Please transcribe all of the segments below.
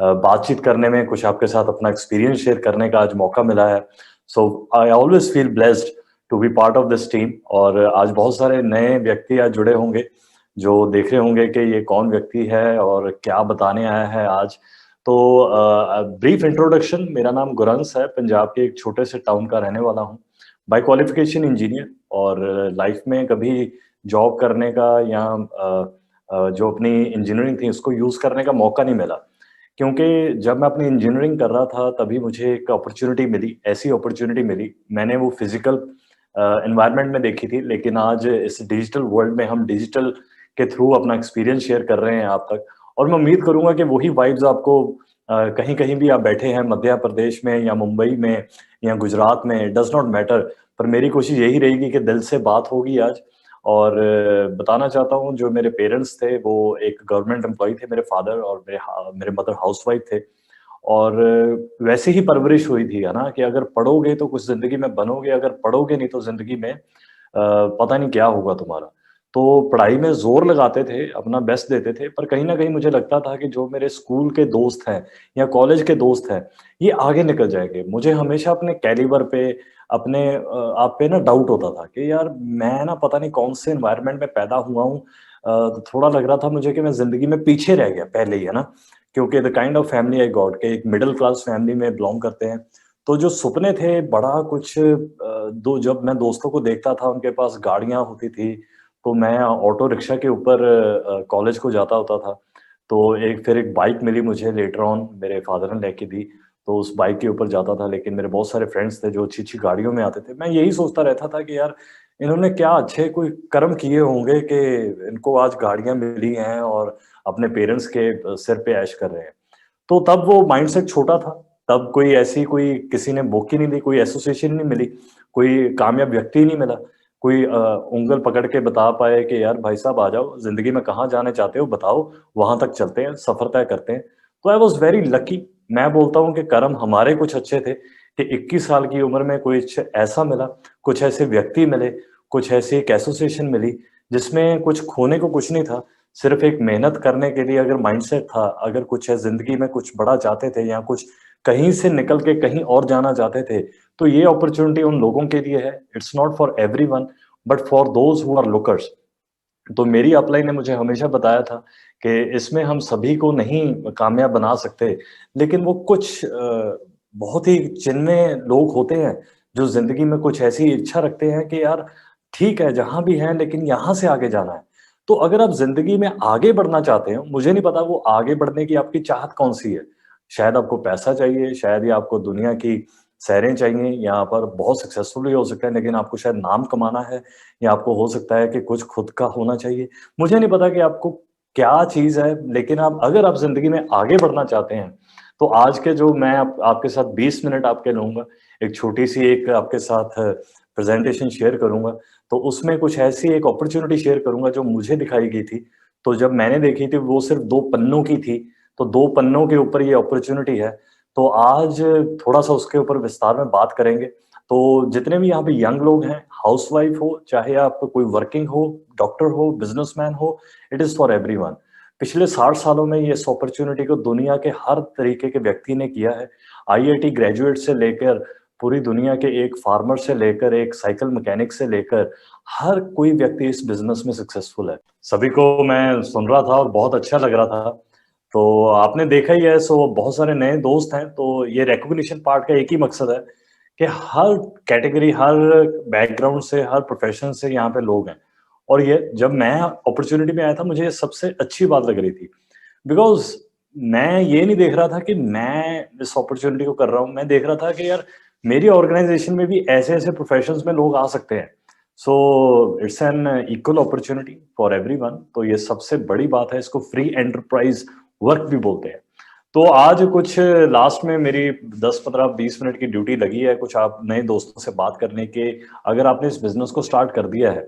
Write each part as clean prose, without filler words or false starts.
बातचीत करने में, कुछ आपके साथ अपना एक्सपीरियंस शेयर करने का आज मौका मिला है। So I always feel blessed to be part of this team. और आज बहुत सारे नए व्यक्ति आज जुड़े होंगे जो देख रहे होंगे कि ये कौन व्यक्ति है और क्या बताने आया है आज। तो ब्रीफ इंट्रोडक्शन, मेरा नाम गुरंस है, पंजाब के एक छोटे से टाउन का रहने वाला हूँ। बाय क्वालिफिकेशन इंजीनियर, और लाइफ में कभी जॉब करने का या जो अपनी इंजीनियरिंग थी उसको यूज़ करने का मौका नहीं मिला। क्योंकि जब मैं अपनी इंजीनियरिंग कर रहा था तभी मुझे एक अपॉर्च्युनिटी मिली, ऐसी अपॉर्च्युनिटी मिली। मैंने वो फिज़िकल एनवायरनमेंट में देखी थी, लेकिन आज इस डिजिटल वर्ल्ड में हम डिजिटल के थ्रू अपना एक्सपीरियंस शेयर कर रहे हैं आप तक। और मैं उम्मीद करूँगा कि वही वाइब्स आपको कहीं-कहीं भी आप बैठे हैं, मध्य प्रदेश में या मुंबई में या गुजरात में, इट डज़ नॉट मैटर, पर मेरी कोशिश यही रहेगी कि दिल से बात होगी आज। और बताना चाहता हूँ, जो मेरे पेरेंट्स थे वो एक गवर्नमेंट एम्प्लॉयी थे, मेरे फादर, और मेरे मदर हाउसवाइफ थे। और वैसे ही परवरिश हुई थी, है ना, कि अगर पढ़ोगे तो कुछ ज़िंदगी में बनोगे, अगर पढ़ोगे नहीं तो ज़िंदगी में पता नहीं क्या होगा तुम्हारा। तो पढ़ाई में ज़ोर लगाते थे, अपना बेस्ट देते थे, पर कहीं न कहीं मुझे लगता था कि जो मेरे स्कूल के दोस्त हैं या कॉलेज के दोस्त हैं, ये आगे निकल जाएँगे। मुझे हमेशा अपने कैलिबर पे, अपने आप पे ना डाउट होता था कि यार मैं ना पता नहीं कौन से एनवायरनमेंट में पैदा हुआ हूँ। तो थोड़ा लग रहा था मुझे कि मैं ज़िंदगी में पीछे रह गया पहले ही, है ना? क्योंकि the kind of family I got, के एक मिडल क्लास फैमिली में बिलॉन्ग करते हैं। तो जो सपने थे बड़ा कुछ दो जब मैं दोस्तों को देखता था, उनके पास गाड़ियाँ होती थी, तो मैं ऑटो रिक्शा के ऊपर कॉलेज को जाता होता था। तो फिर एक बाइक मिली मुझे लेटर ऑन, मेरे फादर ने लेके दी, तो उस बाइक के ऊपर जाता था। लेकिन मेरे बहुत सारे फ्रेंड्स थे जो अच्छी-अच्छी गाड़ियों में आते थे। मैं यही सोचता रहता था कि यार इन्होंने क्या अच्छे कोई कर्म किए होंगे कि इनको आज गाड़ियाँ मिली हैं और अपने पेरेंट्स के सिर पे ऐश कर रहे हैं। तो तब वो माइंडसेट छोटा था, तब कोई किसी ने बुक ही नहीं दी, कोई एसोसिएशन नहीं मिली, कोई कामयाब व्यक्ति नहीं मिला, कोई उँगल पकड़ के बता पाए कि यार भाई साहब आ जाओ, ज़िंदगी में कहाँ जाना चाहते हो बताओ, वहाँ तक चलते हैं, सफ़र तय करते हैं। तो आई वाज़ वेरी लकी। मैं बोलता हूँ कि कर्म हमारे कुछ अच्छे थे कि 21 साल की उम्र में कुछ ऐसा मिला, कुछ ऐसे व्यक्ति मिले, कुछ ऐसी एक एसोसिएशन मिली, जिसमें कुछ खोने को कुछ नहीं था। सिर्फ एक मेहनत करने के लिए अगर माइंडसेट था, अगर कुछ है ज़िंदगी में कुछ बड़ा चाहते थे या कुछ कहीं से निकल के कहीं और जाना चाहते थे, तो ये अपॉर्च्युनिटी उन लोगों के लिए है। It's not for everyone, but for those who are lookers. तो मेरी अपलाइन ने मुझे हमेशा बताया था कि इसमें हम सभी को नहीं कामयाब बना सकते, लेकिन वो कुछ बहुत ही चिन्ह लोग होते हैं, जो ज़िंदगी में कुछ ऐसी इच्छा रखते हैं कि यार ठीक है, जहाँ भी हैं लेकिन यहाँ से आगे जाना है। तो अगर आप ज़िंदगी में आगे बढ़ना चाहते हो, मुझे नहीं पता वो आगे बढ़ने की आपकी चाहत कौन-सी है। शायद आपको पैसा चाहिए, शायद या आपको दुनिया की सैरें चाहिए, यहाँ पर बहुत सक्सेसफुल भी हो सकते हैं, लेकिन आपको शायद नाम कमाना है, या आपको हो सकता है कि कुछ खुद का होना चाहिए। मुझे नहीं पता कि आपको क्या चीज़ है, लेकिन आप अगर आप ज़िंदगी में आगे बढ़ना चाहते हैं, तो आज के जो मैं आपके साथ 20 मिनट आपके लूँगा, एक छोटी-सी एक आपके साथ प्रेज़ेंटेशन शेयर करूँगा, तो उसमें कुछ ऐसी एक अपॉर्च्युनिटी शेयर करूँगा जो मुझे दिखाई गई थी। तो जब मैंने देखी थी वो सिर्फ़ 2 पन्नों की थी, तो 2 पन्नों के ऊपर ये अपॉर्च्युनिटी है। तो आज थोड़ा-सा उसके ऊपर विस्तार में बात करेंगे। तो जितने भी यहाँ पे यंग लोग हैं, हाउसवाइफ हो, चाहे आप कोई वर्किंग हो, डॉक्टर हो, बिज़नेसमैन हो, इट इज़ फॉर एवरीवन। पिछले 60 सालों में ये इस अपॉर्च्युनिटी को दुनिया के हर तरीके के व्यक्ति ने किया है। आईआईटी ग्रेजुएट से लेकर पूरी दुनिया के एक फार्मर से लेकर एक साइकिल मैकेनिक से लेकर हर कोई व्यक्ति इस बिज़नेस में सक्सेसफुल है। सभी को मैं सुन रहा था और बहुत अच्छा लग रहा था। तो आपने देखा ही है, सो बहुत सारे नए दोस्त हैं, तो ये रिकॉग्निशन पार्ट का एक ही मकसद है कि हर कैटेगरी, हर बैकग्राउंड से, हर प्रोफ़ेशन से यहाँ पे लोग हैं। और ये जब मैं अपॉर्च्युनिटी में आया था, मुझे ये सबसे अच्छी बात लग रही थी। बिकॉज़ मैं ये नहीं देख रहा था कि मैं इस अपॉर्च्युनिटी को कर रहा हूँ, मैं देख रहा था कि यार मेरी ऑर्गनाइज़ेशन में भी ऐसे-ऐसे प्रोफ़ेशंस में लोग आ सकते हैं। So it's an equal opportunity for everyone. तो ये सबसे बड़ी बात है, इसको फ्री एंटरप्राइज़ वर्क भी बोलते हैं। तो आज कुछ लास्ट में मेरी 10, 15, 20 मिनट की ड्यूटी लगी है, कुछ आप नए दोस्तों से बात करने के। अगर आपने इस बिज़नेस को स्टार्ट कर दिया है,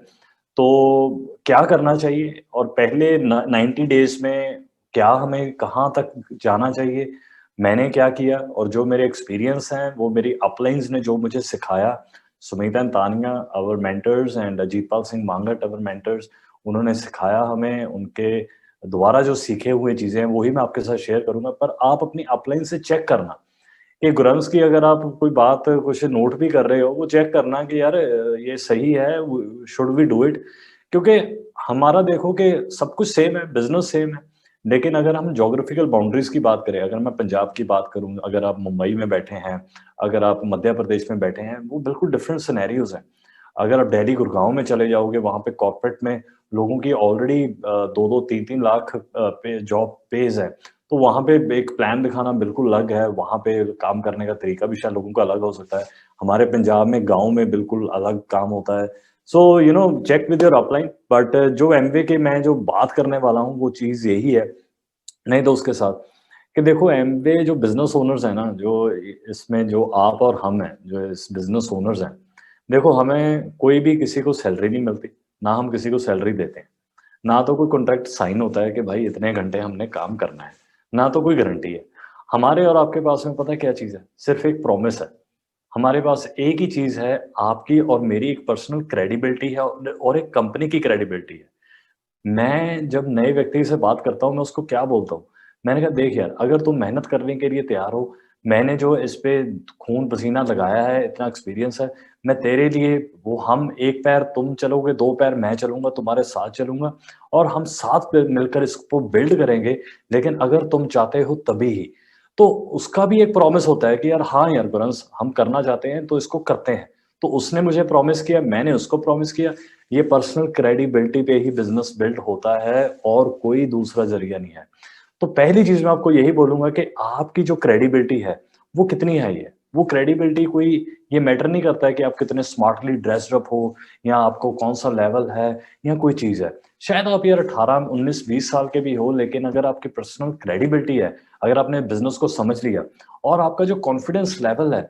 तो क्या करना चाहिए, और पहले न 90 डेज़ में क्या हमें कहाँ तक जाना चाहिए, मैंने क्या किया, और जो मेरे एक्सपीरियंस हैं, वो मेरी अपलाइन्स ने जो मुझे सिखाया, Sumeet and Tania, our mentors, and Ajitpal Singh Mangat, our mentors, उन्होंने सिखाया हमें, उनके दोबारा जो सीखे हुए चीज़ें हैं, वही मैं आपके साथ शेयर करूँगा, पर आप अपनी अपलाइन से चेक करना कि गुरंस की अगर आप कोई बात कुछ नोट भी कर रहे हो, वो चेक करना कि यार ये सही है, व शुड वी डू इट? क्योंकि हमारा देखो कि सब कुछ सेम है, बिज़नेस सेम है, लेकिन अगर हम ज्योग्राफिकल बाउंड्रीज़ की बात करें, अगर मैं पंजाब की बात करूँ, अगर आप मुंबई में बैठे हैं, अगर आप मध्य प्रदेश में बैठे हैं, वो बिल्कुल डिफरेंट सिनेरियोज़ हैं। अगर आप दिल्ली, गुड़गाँव में चले जाओगे, वहाँ पे कॉर्पोरेट में लोगों की ऑलरेडी 2-2 3-3 लाख पे जॉब पेज़ है। तो वहाँ पे एक प्लान दिखाना बिल्कुल अलग है, वहाँ पे काम करने का तरीका भी शायद लोगों का अलग हो सकता है। हमारे पंजाब में, गाँव में बिल्कुल अलग काम होता है। So you know check with your upline, but जो एमबीए की मैं जो बात करने वाला हूँ, वो चीज़ यही है, नहीं तो उसके साथ कि देखो एमबीए जो बिज़नेस ओनर्स हैं ना, जो इसमें जो आप और हम हैं, जो इस बिज़नेस ओनर्स हैं, देखो हमें कोई भी किसी को सैलरी नहीं मिलती, ना हम किसी को सैलरी देते हैं। ना तो कोई कॉन्ट्रैक्ट साइन होता है कि भाई इतने घंटे हमने काम करना है, ना तो कोई गारंटी है। हमारे और आपके पास में पता है क्या चीज़ है? सिर्फ़ एक प्रॉमिस है। हमारे पास एक ही चीज़ है, आपकी और मेरी एक पर्सनल क्रेडिबिलिटी है और एक कंपनी की क्रेडिबिलिटी है। मैं जब नए व्यक्ति से बात करता हूँ, मैं उसको क्या बोलता हूँ? मैंने कहा देख यार, अगर तुम मेहनत करने के लिए तैयार हो, मैंने जो इस पे खून-पसीना लगाया है, इतना एक्सपीरियंस है, मैं तेरे लिए वो हम एक पैर तुम चलोगे, 2 पैर मैं चलूँगा, तुम्हारे साथ चलूँगा और हम साथ में मिलकर इसको बिल्ड करेंगे, लेकिन अगर तुम चाहते हो तभी ही। तो उसका भी एक प्रॉमिस होता है कि यार हाँ यार गुरंस, हम करना चाहते हैं तो इसको करते हैं। तो उसने मुझे प्रॉमिस किया, मैंने उसको प्रॉमिस किया, ये पर्सनल क्रेडिबिलिटी पे ही बिज़नेस बिल्ड होता है और कोई दूसरा ज़रिया नहीं है। तो पहली चीज़ मैं आपको यही बोलूँगा कि आपकी जो क्रेडिबिलिटी है, वो कितनी है ये? वो क्रेडिबिलिटी कोई ये मैटर नहीं करता है कि आप कितने स्मार्टली ड्रेस्ड अप हो या आपको कौन-सा लेवल है या कोई चीज़ है। शायद आप यार 18, 19, 20 साल के भी हो, लेकिन अगर आपकी पर्सनल क्रेडिबिलिटी है, अगर आपने बिज़नेस को समझ लिया और आपका जो कॉन्फिडेंस लेवल है,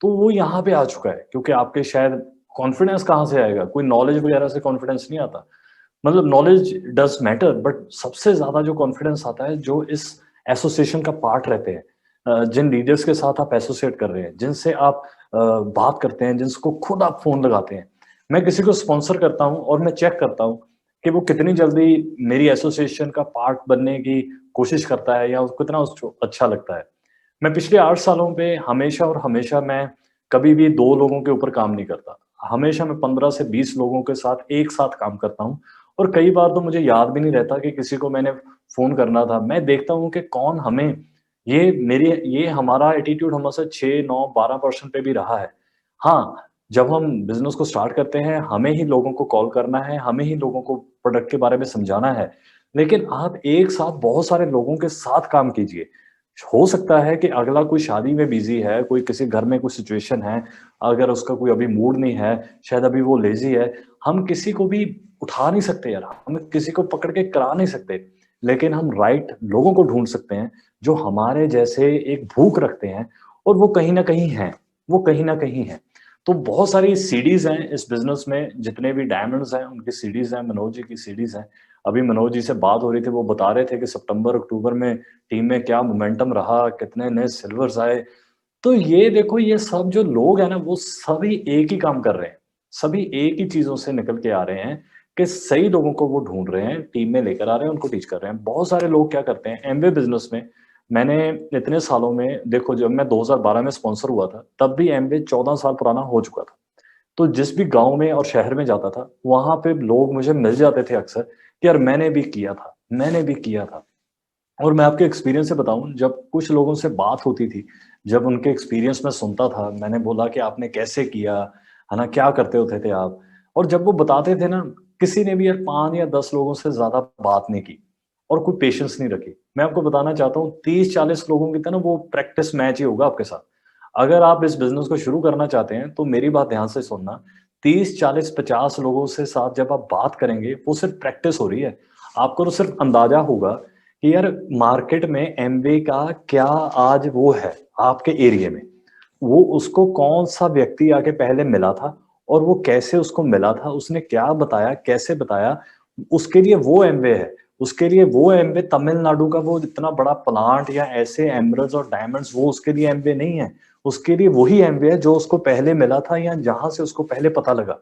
तो वो यहाँ पे आ चुका है क्योंकि आपके शायद कॉन्फिडेंस कहाँ से आएगा? कोई नॉलेज वगैरह से कॉन्फिडेंस नहीं आता। मतलब नॉलेज डज़ मैटर, बट सबसे ज़्यादा जो कॉन्फिडेंस आता है जो इस एसोसिएशन का पार्ट रहते हैं। जिन लीडर्स के साथ आप एसोसिएट कर रहे हैं, जिनसे आप बात करते हैं, जिनको खुद आप फ़ोन लगाते हैं। मैं किसी को स्पॉन्सर करता हूँ और मैं चेक करता हूँ कि वो कितनी जल्दी मेरी एसोसिएशन का पार्ट बनने की कोशिश करता है या उसको कितना उसको अच्छा लगता है। मैं पिछले 8 सालों पे हमेशा और हमेशा मैं कभी भी 2 लोगों के ऊपर काम नहीं करता। हमेशा मैं 15 से 20 लोगों के साथ एक साथ काम करता हूँ और कई बार तो मुझे याद भी नहीं रहता कि किसी को मैंने फ़ोन करना था। मैं देखता हूँ कि कौन हमें ये हमारा एटीट्यूड हमसे 6, 9, 12% पे भी रहा है। हाँ, जब हम बिज़नेस को स्टार्ट करते हैं, हमें ही लोगों को कॉल करना है, हमें ही लोगों को प्रोडक्ट के बारे में समझाना है। लेकिन आप एक साथ बहुत सारे लोगों के साथ काम कीजिए। हो सकता है कि अगला कोई शादी में बिज़ी है, कोई किसी घर में कोई सिचुएशन है, अगर उसका कोई अभी मूड नहीं है, शायद अभी वो लेज़ी है, हम किसी को भी उठा नहीं सकते यार, हम किसी को पकड़ के करा नहीं सकते। लेकिन हम राइट लोगों को ढूँढ सकते हैं, जो हमारे जैसे एक भूख रखते हैं और वो कहीं न कहीं हैं, वो कहीं न कहीं हैं। तो बहुत सारी सीडीज़ हैं इस बिज़नेस में, जितने भी डायमंड्स हैं, उनकी सीडीज़ हैं, मनोज जी की सीडीज़ हैं। अभी मनोज जी से बात हो रही थी, वो बता रहे थे कि सितंबर, अक्टूबर में टीम में क्या मोमेंटम रहा, कितने नए सिल्वर्स आए। तो ये देखो ये सब जो लोग हैं ना वो सभी एक ही काम कर रहे हैं। सभी एक ही चीज़ों से निकल के आ रहे हैं कि सही लोगों को वो ढूँढ रहे हैं, टीम में लेकर आ रहे हैं, उनको टीच कर रहे हैं। बहुत सारे लोग क्या करते हैं एमवे बिज़नेस में मैंने इतने सालों में देखो जब मैं 2012 में स्पॉन्सर हुआ था, तब भी एमवे 14 साल पुराना हो चुका था। तो जिस भी गाँव में और शहर में जाता था, वहाँ पे लोग मुझे मिल जाते थे अक्सर कि यार मैंने भी किया था, मैंने भी किया था। और मैं आपके एक्सपीरियंस से बताऊँ, जब कुछ लोगों से बात होती थी, जब उनके एक्सपीरियंस मैं सुनता था, मैंने बोला कि आपने कैसे किया, है ना? क्या करते होते थे आप? और जब वो बताते थे ना, किसी ने भी यार 5 या 10 लोगों से ज़्यादा बात नहीं की और कोई पेशेंस नहीं रखी। मैं आपको बताना चाहता हूँ 30-40 लोगों की तरह वो प्रैक्टिस मैच ही होगा आपके साथ। अगर आप इस बिज़नेस को शुरू करना चाहते हैं, तो मेरी बात ध्यान से सुनना, 30, 40, 50 लोगों से साथ जब आप बात करेंगे, वो सिर्फ़ प्रैक्टिस हो रही है। आपको तो सिर्फ़ अंदाज़ा होगा कि यार मार्केट में एमवे का क्या आज वो है आपके एरिया में। वो उसको कौन-सा व्यक्ति आके पहले मिला था और वो कैसे उसको मिला था, उसने क्या बताया, कैसे बताया, उसके लिए वो एमवे है। उसके लिए वो एमवे तमिलनाडु का वो इतना बड़ा प्लांट या ऐसे एमराल्ड्स और डायमंड्स वो उसके लिए एमवे नहीं है। उसके लिए वही एमवे है जो उसको पहले मिला था या जहाँ से उसको पहले पता लगा।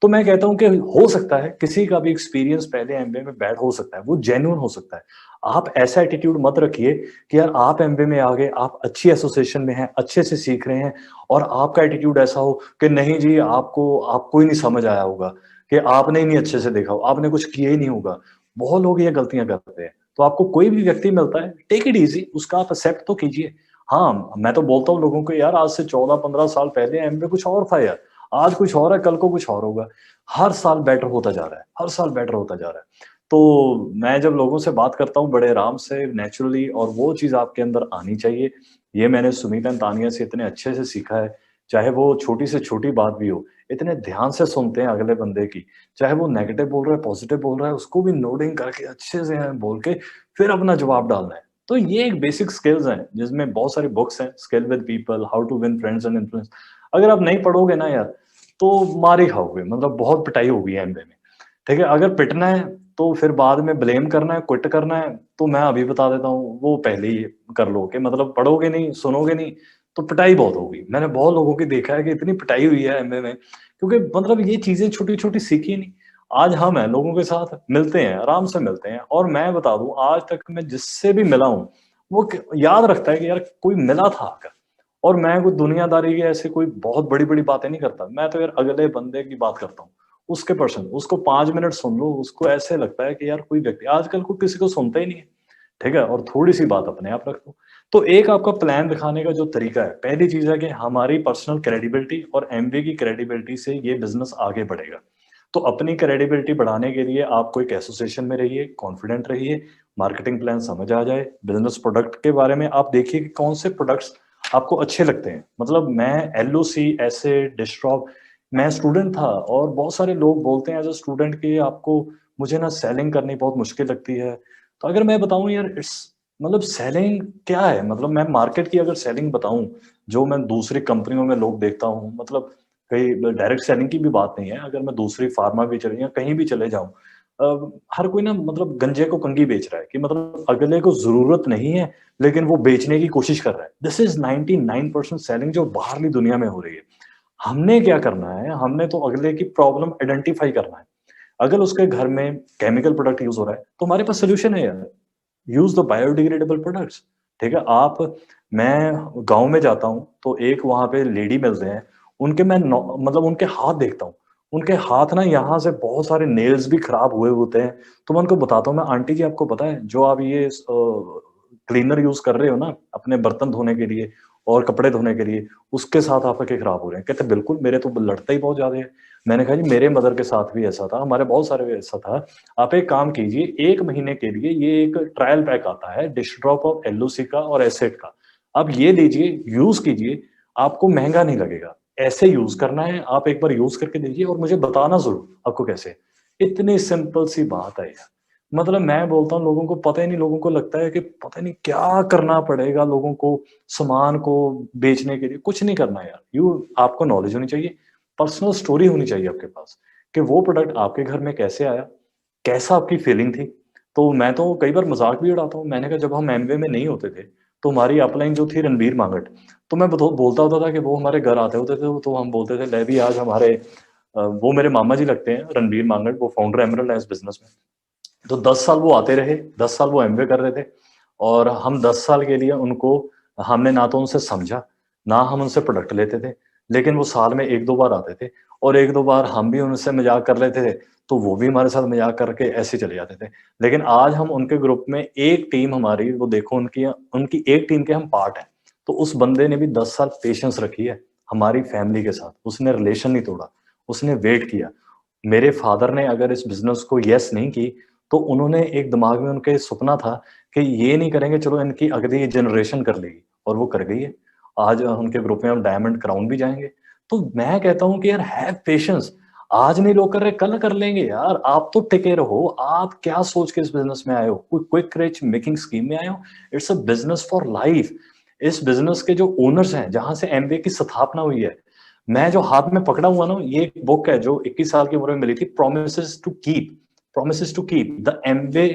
तो मैं कहता हूँ कि हो सकता है किसी का भी एक्सपीरियंस पहले एमबीए में बैड हो सकता है, वो जेन्युइन हो सकता है। आप ऐसा एटीट्यूड मत रखिए कि यार आप एमबीए में आ गए, आप अच्छी एसोसिएशन में हैं, अच्छे से सीख रहे हैं और आपका एटीट्यूड ऐसा हो कि नहीं जी आपको ही नहीं समझ आया होगा, कि आपने ही नहीं अच्छे से देखा हो, आपने कुछ किया ही नहीं होगा। बहुत लोग ये गलतियाँ करते हैं। तो आपको कोई भी व्यक्ति मिलता है, टेक इट ईज़ी, उसका आप एक्सेप्ट तो कीजिए। हाँ, मैं तो बोलता हूँ लोगों को यार आज से 14-15 साल पहले एमबीए कुछ और था यार, आज कुछ और है, कल को कुछ और होगा। हर साल बेटर होता जा रहा है, हर साल बेटर होता जा रहा है। तो मैं जब लोगों से बात करता हूँ बड़े आराम से, नेचुरली, और वो चीज़ आपके अंदर आनी चाहिए। ये मैंने सुमित एंड तानिया से इतने अच्छे से सीखा है, चाहे वो छोटी से छोटी बात भी हो, इतने ध्यान से सुनते हैं अगले बंदे की। चाहे वो नेगेटिव बोल रहा है, पॉजिटिव बोल रहा है, उसको भी नोडिंग करके अच्छे से बोल के फिर अपना जवाब डालना है। तो ये एक बेसिक स्किल्स हैं, जिसमें बहुत सारी बुक्स हैं, skill with people, how to win friends and influence. अगर आप नहीं पढ़ोगे ना यार, तो मार ही खाओगे, मतलब बहुत पिटाई होगी एमबीए में। ठीक है? अगर पिटना है, तो फिर बाद में ब्लेम करना है, क्विट करना है, तो मैं अभी बता देता हूँ, वो पहले ही कर लो कि मतलब पढ़ोगे नहीं, सुनोगे नहीं, तो पिटाई बहुत होगी। मैंने बहुत लोगों की देखा है कि इतनी पिटाई हुई है एमबीए में, क्योंकि मतलब ये चीज़ें छोटी-छोटी सीखी नहीं। आज हम हैं, लोगों के साथ मिलते हैं, आराम से मिलते हैं, और मैं बता दूँ आज तक मैं जिससे भी मिला हूँ, वो क याद रखता है कि यार कोई मिला था आकर। और मैं कोई दुनियादारी की ऐसे कोई बहुत बड़ी-बड़ी बातें नहीं करता। मैं तो यार अगले बंदे की बात करता हूँ। उसके पर्सन, उसको 5 मिनट सुन लो, उसको ऐसे लगता है कि यार कोई व्यक्ति आजकल कोई किसी को सुनता ही नहीं है, ठीक है? और थोड़ी-सी बात अपने आप रख दो। तो एक आपका प्लान दिखाने का जो तरीका है, पहली चीज़ है कि हमारी पर्सनल क्रेडिबिलिटी और एमबीए की क्रेडिबिलिटी से ये बिज़नेस आगे बढ़ेगा। तो अपनी क्रेडिबिलिटी बढ़ाने के लिए आप कोई एक एसोसिएशन में रहिए, कॉन्फिडेंट रहिए, मार्केटिंग प्लान समझ आ जाए, बिज़नेस प्रोडक्ट के बारे में आप देखिए कि कौन से प्रोडक्ट्स आपको अच्छे लगते हैं। मतलब मैं एलओसी, एसिड, डिस्ट्रॉप, मैं स्टूडेंट था और बहुत सारे लोग बोलते हैं एज़ अ स्टूडेंट कि आपको मुझे ना सेलिंग करनी बहुत मुश्किल लगती है। तो अगर मैं बताऊँ यार इट्स मतलब सेलिंग क्या है? मतलब मैं मार्केट की अगर सेलिंग बताऊँ, जो मैं दूसरी कंपनियों में लोग देखता हूँ, मतलब कहीं डायरेक्ट सेलिंग की भी बात नहीं है, अगर मैं दूसरी फार्मा भी चले या कहीं भी चले जाऊँ, हर कोई ना मतलब गंजे को कंघी बेच रहा है कि मतलब अगले को ज़रूरत नहीं है, लेकिन वो बेचने की कोशिश कर रहा है। दिस इज़ 99% सेलिंग जो बाहरली दुनिया में हो रही है। हमने क्या करना है, हमने तो अगले की प्रॉब्लम आइडेंटिफ़ाई करना है। अगर उसके घर में केमिकल प्रोडक्ट यूज़ हो रहा है, तो हमारे पास सॉल्यूशन है यार। यूज़ द बायोडिग्रेडेबल प्रोडक्ट्स, ठीक है? मैं गाँव में जाता हूँ, तो एक वहाँ पे लेडी मिलते हैं, उनके मैं नौ मतलब उनके हाथ देखता हूँ। उनके हाथ ना यहाँ से बहुत सारे नेल्स भी खराब हुए होते हैं, तो मैं उनको बताता हूँ, मैं आंटी जी आपको पता है जो आप ये क्लीनर यूज़ कर रहे हो ना अपने बर्तन धोने के लिए और कपड़े धोने के लिए, उसके साथ आपके खराब हो रहे हैं। कहते बिल्कुल मेरे तो लड़ते ही बहुत ज़्यादा है। मैंने कहा जी मेरे मदर के साथ भी ऐसा था, हमारे बहुत सारे ऐसा था। आप एक काम कीजिए, 1 महीने के लिए ये एक ट्रायल पैक आता है, डिस्ट्रॉप ऑफ एलओसी का और एसिड का। आप ये लीजिए, यूज़ कीजिए, आपको महँगा नहीं लगेगा। ऐसे यूज़ करना है, आप एक बार यूज़ करके देखिए और मुझे बताना ज़रूर आपको कैसे है। इतनी सिंपल सी बात है यार। मतलब मैं बोलता हूँ लोगों को पता ही नहीं, लोगों को लगता है कि पता नहीं क्या करना पड़ेगा लोगों को सामान को बेचने के लिए, कुछ नहीं करना यार। आपको नॉलेज होनी चाहिए, पर्सनल स्टोरी होनी चाहिए आपके पास कि वो प्रोडक्ट आपके घर में कैसे आया, कैसा आपकी फीलिंग थी? तो मैं तो कई बार मज़ाक भी उड़ाता हूँ। मैंने कहा जब हम एमवे में नहीं होते थे, तो हमारी अपलाइन जो थी रणबीर मांगट, तो मैं बोलता होता था कि वो हमारे घर आते होते थे, तो हम बोलते थे ले भी आज हमारे वो मेरे मामा जी लगते हैं रणबीर मांगट, वो फाउंडर एमरल्ड है इस बिज़नेस में। तो 10 साल वो आते रहे, 10 साल वो एमबीए कर रहे थे और हम 10 साल के लिए उनको हमने ना तो उनसे समझा, ना हम उनसे प्रोडक्ट लेते थे। लेकिन वो साल में 1-2 बार आते थे और 1-2 बार हम भी उनसे मज़ाक कर लेते थे, तो वो भी हमारे साथ मज़ाक करके ऐसे ही चले जाते थे। लेकिन आज हम उनके ग्रुप में एक टीम हमारी वो देखो उनकी उनकी एक टीम के हम पार्ट हैं। तो उस बंदे ने भी 10 साल पेशेंस रखी है, हमारी फैमिली के साथ। उसने रिलेशन नहीं तोड़ा, उसने वेट किया। मेरे फादर ने अगर इस बिज़नेस को येस नहीं की, तो उन्होंने एक दिमाग में उनके सपना था कि ये नहीं करेंगे, चलो इनकी अगली जनरेशन कर लेगी और वो कर गई है। आज उनके ग्रुप में हम डायमंड क्राउन भी जाएँगे। तो मैं कहता हूँ कि यार हैव पेशेंस, आज नहीं लोग कर रहे, कल कर लेंगे यार। आप तो टिके रहो, आप क्या सोच के इस बिज़नेस में आए हो? कोई क्विक रिच मेकिंग स्कीम में आए हो? It's a business for life. इस बिज़नेस के जो ओनर्स हैं, जहाँ से एमबीए की स्थापना हुई है, मैं जो हाथ में पकड़ा हुआ ना, ये एक बुक है जो 21 साल की उम्र में मिली थी, promises to keep the Amway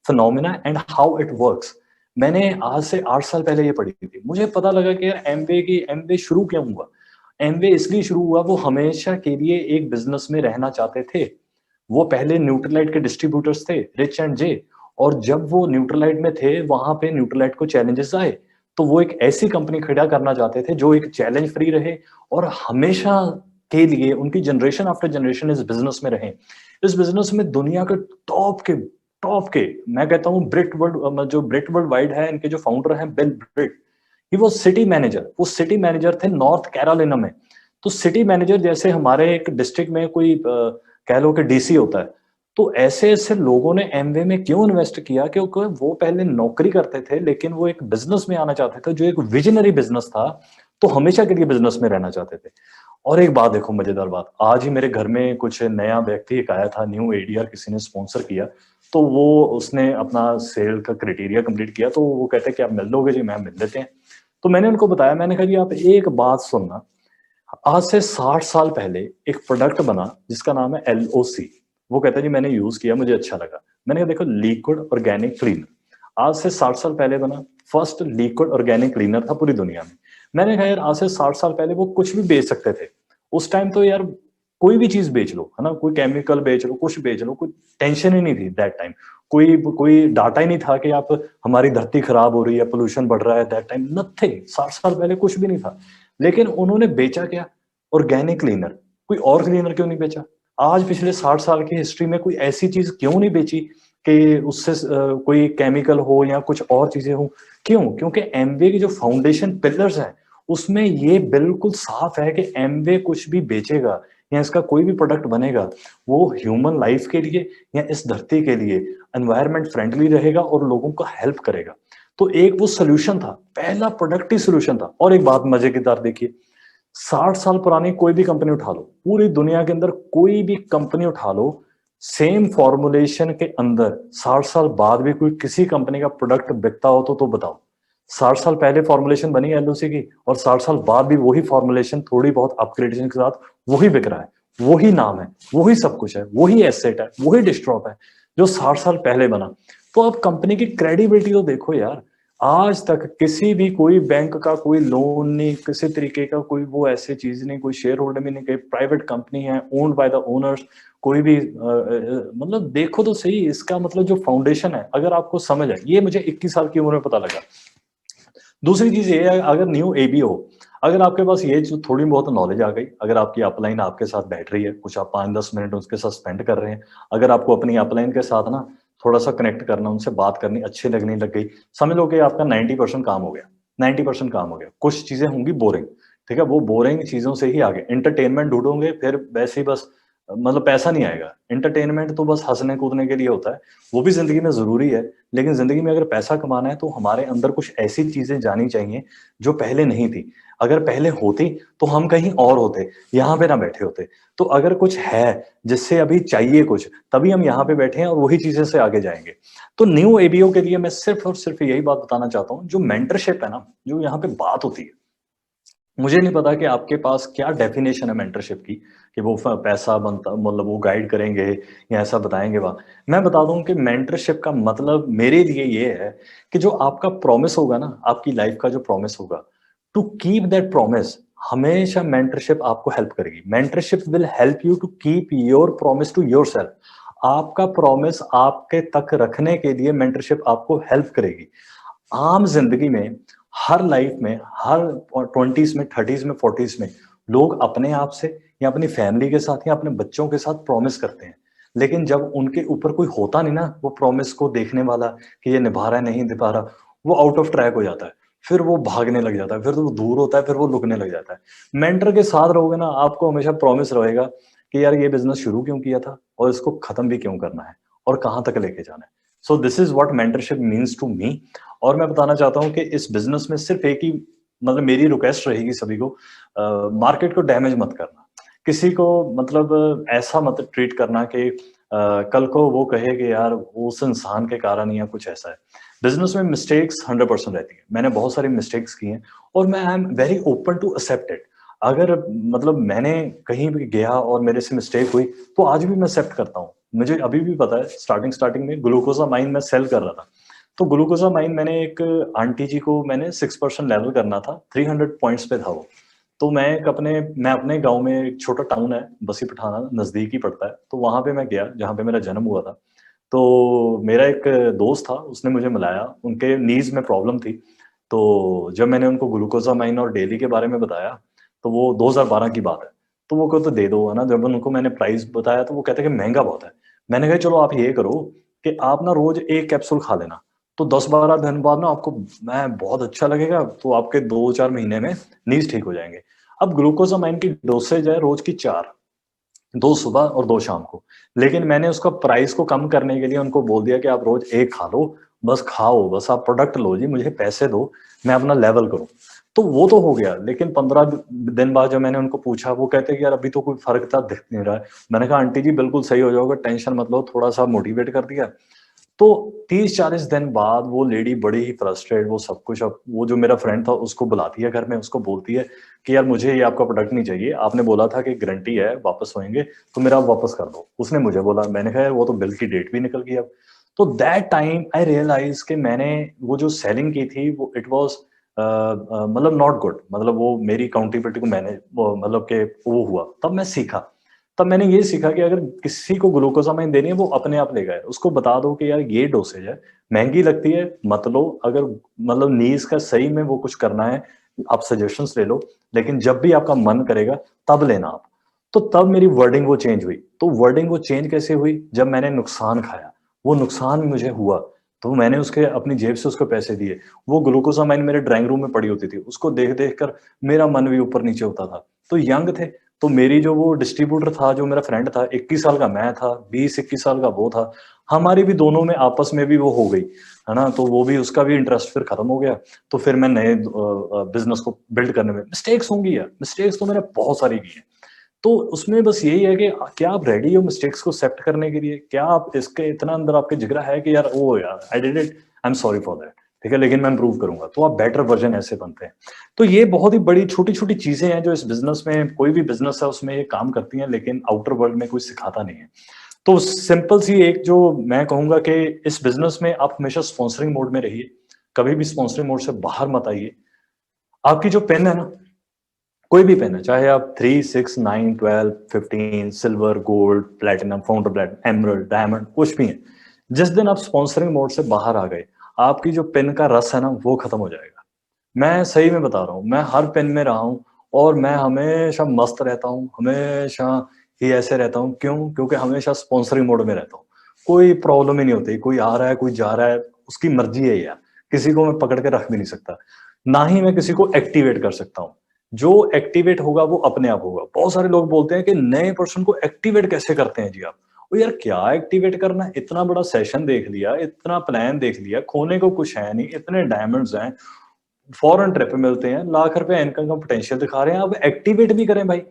phenomena and how it works. मैंने आज से 8 साल पहले ये पढ़ी थी। मुझे पता लगा कि यार एमवे शुरू क्यों हुआ? एमवे इसलिए शुरू हुआ, वो हमेशा के लिए एक बिजनेस में रहना चाहते थे। वो पहले न्यूट्रलाइट के डिस्ट्रीब्यूटर्स थे, रिच एंड जे, और जब वो न्यूट्रलाइट में थे, वहां पे न्यूट्रलाइट को चैलेंजेस आए, तो वो एक ऐसी कंपनी खड़ा करना चाहते थे जो एक चैलेंज फ्री रहे और हमेशा के लिए उनकी जनरेशन आफ्टर जनरेशन इस बिजनेस में रहे। इस बिजनेस में दुनिया के टॉप के मैं कहता हूँ ब्रिट वर्ल्ड, जो ब्रिट वर्ल्ड वाइड है, इनके जो फाउंडर हैं बिल ब्रिट, ही वो सिटी मैनेजर, वो सिटी मैनेजर थे नॉर्थ कैरोलिना में। तो सिटी मैनेजर जैसे हमारे एक डिस्ट्रिक्ट में कोई कह लो कि डीसी होता है, तो ऐसे ऐसे लोगों ने एमवे में क्यों इन्वेस्ट किया, क्योंकि वो पहले नौकरी करते थे लेकिन वो एक बिजनेस में आना चाहते थे, जो एक विजनरी बिजनेस था, तो हमेशा के लिए बिजनेस में रहना चाहते थे। और एक बात देखो, मजेदार बात, आज ही मेरे घर में कुछ नया व्यक्ति एक आया था, न्यू एडीआर किसी ने स्पॉन्सर किया, तो वो उसने अपना सेल का क्राइटेरिया कंप्लीट किया, तो वो कहते हैं कि आप मिल लोगे जी, मैं मिल लेते हैं। तो मैंने उनको बताया, मैंने कहा जी आप एक बात सुनना, आज से 60 साल पहले एक प्रोडक्ट बना जिसका नाम है एलओसी। वो कहता है जी मैंने यूज किया, मुझे अच्छा लगा। मैंने कहा देखो, लिक्विड ऑर्गेनिक क्लीनर आज से 60 साल पहले बना, फर्स्ट लिक्विड ऑर्गेनिक क्लीनर था पूरी दुनिया में। मैंने कहा यार आज से 60 साल पहले वो कुछ भी बेच सकते थे। उस टाइम तो यार कोई भी चीज बेच लो, है ना, कोई केमिकल बेच लो, कुछ बेच लो, कोई टेंशन ही नहीं थी दैट टाइम। कोई कोई डाटा ही नहीं था कि आप हमारी धरती खराब हो रही है, पोल्यूशन बढ़ रहा है, दैट टाइम नथिंग। 60 साल पहले कुछ भी नहीं था, लेकिन उन्होंने बेचा क्या? Organic cleaner. कोई और क्लीनर क्यों नहीं बेचा? आज पिछले 60 साल की हिस्ट्री में कोई ऐसी चीज क्यों नहीं बेची कि उससे कोई केमिकल हो या कुछ और चीजें हो? क्यों? क्योंकि एमवे की जो फाउंडेशन पिलर्स हैं, उसमें ये बिल्कुल साफ है कि एमवे कुछ भी बेचेगा या इसका कोई भी प्रोडक्ट बनेगा, वो ह्यूमन लाइफ के लिए या इस धरती के लिए एनवायरमेंट फ्रेंडली रहेगा और लोगों का हेल्प करेगा। तो एक वो सोल्यूशन था, पहला प्रोडक्ट ही सोल्यूशन था। और एक बात मजे की तरह देखिए, 60 साल पुरानी कोई भी कंपनी उठा लो, पूरी दुनिया के अंदर कोई भी कंपनी उठा लो, सेम फॉर्मुलेशन के अंदर 60 साल बाद भी कोई किसी कंपनी का प्रोडक्ट बिकता हो तो बताओ। 60 साल पहले फॉर्मुलेशन बनी एलओसी की, और 60 साल बाद भी वही फॉर्मुलेशन थोड़ी बहुत अपग्रेडेशन के साथ वही बिक रहा है, वही नाम है, वही सब कुछ है, वही एसेट है, वही डिस्ट्रॉप है जो 60 साल पहले बना। तो अब कंपनी की क्रेडिबिलिटी तो देखो यार। आज तक किसी भी कोई बैंक का कोई लोन नहीं, किसी तरीके का कोई वो ऐसी चीज नहीं, कोई शेयर होल्डर भी नहीं, कोई प्राइवेट कंपनी है ओन्ड बाय द ओनर्स, कोई भी मतलब देखो तो सही, इसका मतलब जो फाउंडेशन है अगर आपको समझ है, ये मुझे 21 साल की उम्र में पता लगा। दूसरी चीज ये है, अगर न्यू एबीओ, अगर आपके पास ये जो थोड़ी बहुत नॉलेज आ गई, अगर आपकी अपलाइन आपके साथ बैठ रही है, कुछ आप 5-10 मिनट उसके साथ स्पेंड कर रहे हैं, अगर आपको अपनी अपलाइन के साथ ना थोड़ा सा कनेक्ट करना, उनसे बात करनी अच्छी लगने लग गई, समझ लो कि आपका 90% काम हो गया। 90% काम हो गया। कुछ चीजें होंगी बोरिंग, ठीक है, वो बोरिंग चीजों से ही आगे एंटरटेनमेंट ढूंढोगे, फिर वैसे ही बस मतलब पैसा नहीं आएगा। एंटरटेनमेंट तो बस हंसने कूदने के लिए होता है, वो भी जिंदगी में जरूरी है, लेकिन जिंदगी में अगर पैसा कमाना है तो हमारे अंदर कुछ ऐसी चीजें जानी चाहिए जो पहले नहीं थी। अगर पहले होती तो हम कहीं और होते, यहाँ पे ना बैठे होते। तो अगर कुछ है जिससे अभी चाहिए कुछ, तभी हम यहाँ पे बैठे हैं और वही चीजें से आगे जाएंगे। तो न्यू एबीओ के लिए मैं सिर्फ और सिर्फ यही बात बताना चाहता हूँ, जो मेंटरशिप है ना, जो यहाँ पे बात होती है, मुझे नहीं पता कि आपके पास क्या डेफिनेशन है मेंटरशिप की, कि वो पैसा बनता मतलब वो गाइड करेंगे या ऐसा बताएंगे वहाँ। मैं बता दूं कि मेंटरशिप का मतलब मेरे लिए ये है कि जो आपका प्रॉमिस होगा ना, आपकी लाइफ का जो प्रॉमिस होगा, टू कीप दैट प्रॉमिस, हमेशा मेंटरशिप आपको हेल्प करेगी। Mentorship will help you to keep your promise to your self. आपका प्रॉमिस आपके तक रखने के लिए मेंटरशिप आपको हेल्प करेगी। आम जिंदगी में, हर लाइफ में, हर 20s में, 30s में, 40s में लोग अपने आप से या अपनी फैमिली के साथ या अपने बच्चों के साथ प्रॉमिस करते हैं, लेकिन जब उनके ऊपर कोई होता नहीं ना वो प्रॉमिस को देखने वाला कि ये निभा रहा है नहीं निभा रहा, वो आउट ऑफ ट्रैक हो जाता है, फिर वो भागने लग जाता है, फिर तो वो दूर होता है, फिर वो लुकने लग जाता है। मेंटर के साथ रहोगे ना, आपको हमेशा प्रॉमिस रहेगा कि यार ये बिजनेस शुरू क्यों किया था और इसको खत्म भी क्यों करना है और कहाँ तक लेके जाना है। So this is what mentorship means to me. और मैं बताना चाहता हूँ कि इस बिजनेस में सिर्फ एक ही मतलब मेरी रिक्वेस्ट रहेगी सभी को, मार्केट को डैमेज मत करना, किसी को मतलब ऐसा मत ट्रीट करना कि कल को वो कहे कि यार उस इंसान के कारण या कुछ ऐसा है। बिजनेस में मिस्टेक्स 100% रहती है, मैंने बहुत सारी मिस्टेक्स की हैं और मैं I am very open to accept it. अगर मतलब मैंने कहीं भी गया और मेरे से मिस्टेक हुई तो आज भी मैं एक्सेप्ट करता हूँ। मुझे अभी भी पता है, स्टार्टिंग स्टार्टिंग में ग्लूकोजामाइन मैं सेल कर रहा था, तो ग्लूकोजामाइन मैंने एक आंटी जी को मैंने 6% लेवल करना था, 300 पॉइंट्स पे था वो। तो मैं अपने गाँव में, एक छोटा टाउन है, बसी पठाना नज़दीक ही पड़ता है, तो वहाँ पे मैं गया, जहाँ पे मेरा जन्म हुआ था। तो मेरा एक दोस्त था, उसने मुझे मिलाया, उनके नीज़ में प्रॉब्लम थी, तो जब मैंने उनको ग्लूकोज़ामाइन और डेली के बारे में बताया, तो वो 2012 की बात है, तो वो कहते दे दो, है ना? जब उनको मैंने प्राइस बताया, तो वो कहते हैं कि महँगा बहुत है। मैंने कहा चलो आप ये करो कि आप ना रोज़ 1 कैप्सूल खा लेना, तो 10-12 दिन बाद ना आपको मैं बहुत अच्छा लगेगा, तो आपके 2-4 महीने में नीज़ ठीक हो जाएँगे। अब ग्लूकोज़ामाइन की डोसेज है रोज़ की 4, 2 सुबह और 2 शाम को। लेकिन मैंने उसका प्राइस को कम करने के लिए उनको बोल दिया कि आप रोज़ 1 खा लो, बस खाओ, बस आप प्रोडक्ट लो जी, मुझे पैसे दो, मैं अपना लेवल करूँ। तो वो तो हो गया, लेकिन 15 दिन बाद जब मैंने उनको पूछा, वो कहते हैं कि यार अभी तो कोई फ़र्क इतना दिख नहीं रहा है। मैंने कहा आंटी जी बिल्कुल सही हो जाओगे, टेंशन मत लो, थोड़ा-सा मोटिवेट कर दिया। तो 30-40 दिन बाद वो लेडी बड़ी ही फ्रस्ट्रेट, वो सब कुछ, अब वो जो मेरा फ्रेंड था उसको बुलाती है घर में, उसको बोलती है कि यार मुझे ये आपका प्रोडक्ट नहीं चाहिए, आपने बोला था कि गारंटी है वापस होएँगे, तो मेरा आप वापस कर दो। उसने मुझे बोला, मैंने कहा यार वो तो बिल की डेट भी निकल गई अब। तो दैट टाइम आई रियलाइज़ कि मैंने वो जो सेलिंग की थी वो इट वाज़ मतलब नॉट गुड, मतलब वो मेरी अकाउंटेबिलिटी को मैंने वो मतलब कि वो हुआ, तब मैं सीखा। तब मैंने ये सीखा कि अगर किसी को ग्लूकोज़ामाइन देनी है, वो अपने आप लेगा। उसको बता दो कि यार ये डोसेज है, महँगी लगती है, मत लो। अगर मतलब नीज़ का सही में वो कुछ करना है, आप सजेशंस ले लो, लेकिन जब भी आपका मन करेगा, तब लेना आप। तो तब मेरी वर्डिंग वो चेंज हुई। तो वर्डिंग वो चेंज कैसे हुई? जब मैंने नुकसान खाया, वो नुकसान मुझे हुआ, तो मैंने उसके अपनी जेब से उसको पैसे दिए। वो ग्लूकोज़ामाइन मेरे ड्राइंग रूम में पड़ी होती थी, उसको देख-देख कर मेरा मन भी ऊपर-नीचे होता था। तो यंग थे, तो मेरी जो वो डिस्ट्रीब्यूटर था, जो मेरा फ्रेंड था, 21 साल का मैं था, 20-21 साल का वो था। हमारी भी दोनों में आपस में भी वो हो गई, है ना? तो वो भी, उसका भी इंटरेस्ट फिर खत्म हो गया। तो फिर मैं नए बिज़नेस को बिल्ड करने में मिस्टेक्स होंगी यार, मिस्टेक्स तो मैंने बहुत सारी की हैं। तो उसमें बस यही है कि क्या आप रेडी हो मिस्टेक्स को एक्सेप्ट करने के लिए? क्या आप इसके इतना अंदर आपके जिगरा है कि यार ओह यार! I did it, I am sorry for that, ठीक है? लेकिन मैं इम्प्रूव करूँगा। तो आप बेटर वर्ज़न ऐसे बनते हैं। तो ये बहुत ही बड़ी छोटी-छोटी चीज़ें हैं जो इस बिज़नेस में, कोई भी बिज़नेस है उसमें ये काम करती हैं, लेकिन आउटर वर्ल्ड में कोई सिखाता नहीं है। तो सिंपल सी एक जो मैं कहूँगा कि इस बिज़नेस में आप हमेशा स्पॉन्सरिंग मोड में रहिए। कभी भी स्पॉन्सरिंग मोड से बाहर मत आइए। आपकी जो पेन है ना, कोई भी पेन है, चाहे आप 3, 6, 9, 12, 15, silver, gold, platinum, founder black, emerald, diamond, कुछ भी है। जिस दिन आप स्पॉन्सरिंग मोड से बाहर आ गए, आपकी जो पेन का रस है ना, वो खत्म हो जाएगा। मैं सही में बता रहा हूँ, मैं हर पेन में रहा हूँ और मैं हमेशा मस्त रहता हूँ, हमेशा ही ऐसे रहता हूँ। क्यों? क्योंकि हमेशा स्पॉन्सरिंग मोड में रहता हूँ। कोई प्रॉब्लम ही नहीं होती, कोई आ रहा है, कोई जा रहा है, उसकी मर्ज़ी है यार। किसी को मैं पकड़ के रख भी नहीं सकता। ना ही मैं किसी को एक्टिवेट कर सकता हूँ। जो एक्टिवेट होगा वो अपने आप होगा। बहुत सारे लोग बोलते हैं कि नए पर्सन को एक्टिवेट कैसे करते हैं जी आप? ओ यार क्या एक्टिवेट करना है? इतना बड़ा सेशन देख लिया, इतना प्लान देख लिया, खोने को कुछ है नहीं, इतने डायमंड्स हैं, फॉरेन ट्रिप पे मिलते हैं, लाख रुपए इनकम का पोटेंशियल दिखा रहे हैं, अब एक्टिवेट भी करें भाई।